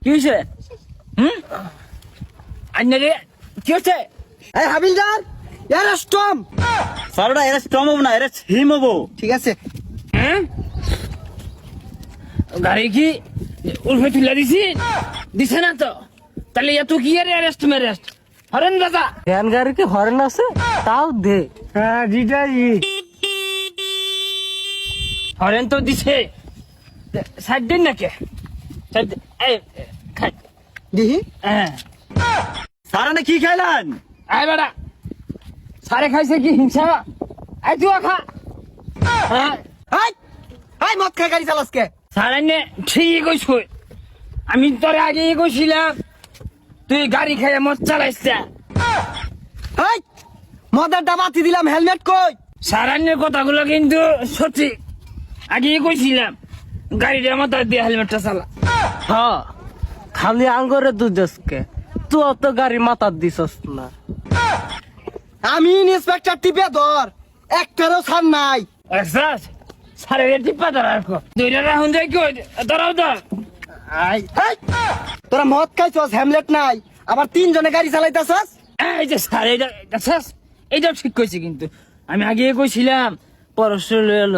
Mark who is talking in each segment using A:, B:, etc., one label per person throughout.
A: কি হয়েছে? আন্নারে কি হচ্ছে?
B: এই হাবিলদার, এরাস্টম।
C: স্যার ওটা এরাস্টম হবো না, এরা হিম হবো।
B: ঠিক আছে।
A: গাড়ি কি উল্ফে তুলে দিছে না তো? তাহলে এত কি আর অ্যারেস্ট ম্যারেস্ট? হরেন দাদা
B: ভ্যান গাড়ি কি হরেন আছে? তাও দে। হ্যাঁ দিটাই।
A: হরেন তো দিছে, সাইড দিন নাকি?
B: দিহি।
A: হ্যাঁ
C: স্যার আপনি কি খাইলেন?
A: আয় বেড়া, সারে খাইছে কি হিংসা? আয় তুই খা। হ্যাঁ
B: এই মদ খাই গাড়ি চালাস কে?
A: সারে নে ঠিকই কইছ, আমি তোর আগে কইছিলাম তুই গাড়ি খাইয়ে মদ চালাইছ।
B: এই মদের ডাবাতি দিলাম, হেলমেট কই?
A: সারান্যের কথাগুলো কিন্তু সঠিক, আগে কইছিলাম গাড়িটা মাথায় দিয়ে হেলমেটটা চালা।
B: হ্যাঁ, খালি আঙ্গরে দুধকে তুই অত গাড়ি মাথার দিছস না। আমি ইন্সপেক্টর টিপে ধর, একটারও ছাড় নাই।
A: এক্সাস সারে টিপা ধরার কো দুইটা রাহুন যাই কই ধরাও ধর।
B: আই এই তোরা মদ খাইছস, হেলমেট নাই, আবার তিনজনে গাড়ি চালাইতাছস।
A: এই যে স্যার এইটা দেখছস, এইটাও ঠিক কইছে কিন্তু আমি আগে কইছিলাম পরস্পর ল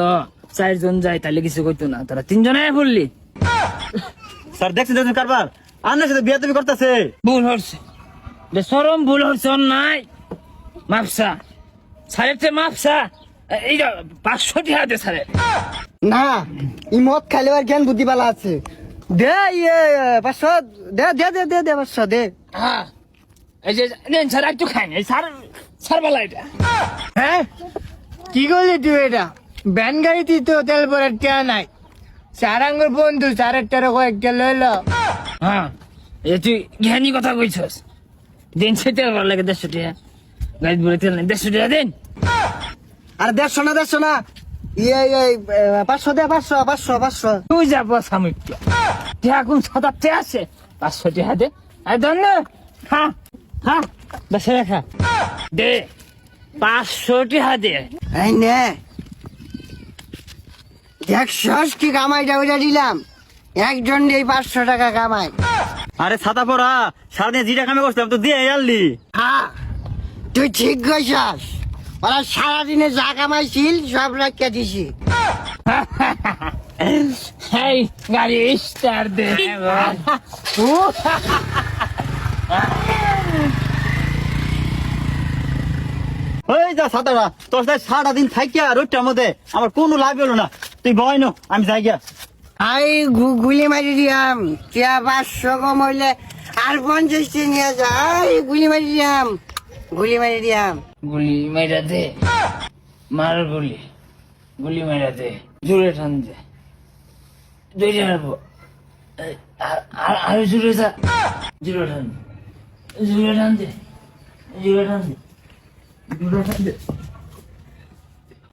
A: চারজন যায় তাহলে কিছু কইতো না, তোরা তিনজনে বললি।
C: স্যার দেখছেন দেখছেন কারবার আপনার সাথে বিয়ে তুমি করতেছে।
A: ভুল হচ্ছে যে চরম ভুল হচ্ছে, নাই মাপসা সারেতে মাপসা এইটা 500 টাকা দে সারে।
B: না, ই মদ খাইলে আর জ্ঞান বুদ্ধি বালা আছে। দে ইয়ে 500 দে দে দে দে দে 500 দে।
A: হ্যাঁ এই যে নেন স্যার একটু খাই না স্যার, স্যার বলা এটা।
B: হ্যাঁ কি করলি তুই? এটা ভ্যান গাড়িতে তো তেল ভরার টিয়া নাই। সারাঙ্গর বন্ধু সারের টাকা কয়েকটা লইল।
A: হ্যাঁ এই তুই জ্ঞানী কথা কইছস, দিন সেটা ভালো লাগে 150 টাকা গাড়ি বলে তেল নেই, 150 টাকা দেন।
B: আরে 150 না ইয়ে 500 দে, 500।
A: তুই যাবো সামুদ্র এখন 7-8 আছে, 500 টাকা দে। আর ধন্য হ্যাঁ হ্যাঁ বেশি রাখা দে, 500 টাকা দে।
B: এই নে দেখছস কি কামাইটা ওইটা দিলাম, একজন দিয়ে 500 টাকা কামাই।
C: আরে ছাতা পড়া সারাদিন জিরা কামে করছিলাম তো দিয়ে আনলি।
B: হ্যাঁ তুই ঠিক কইছস, ওরা সারাদিনে যা কামাইছিল সব রাখিয়া দিছি।
A: এই গাড়ি স্টার দে।
C: ওই যা ছাতাটা তোর সাথে সারাদিন থাকিয়া রোডটার মধ্যে আমার কোনো লাভ হলো না, তুই ভয় নো আমি যাই গিয়া।
B: আই গুলি মারি দিয়াম, টিয়া 500 কম হইলে আর 50 নিয়ে যা। গুলি মারি দিয়াম, গুলি মারি দিয়াম।
A: গুলি মেরা দে, মার গুলি, গুলি মেরা দে, জোরে টান দে, জোরে মারবো। আর জোরে যা, জোরে টান দে, জোরে টান দে, জোরে টান দে, জোরে টান দে।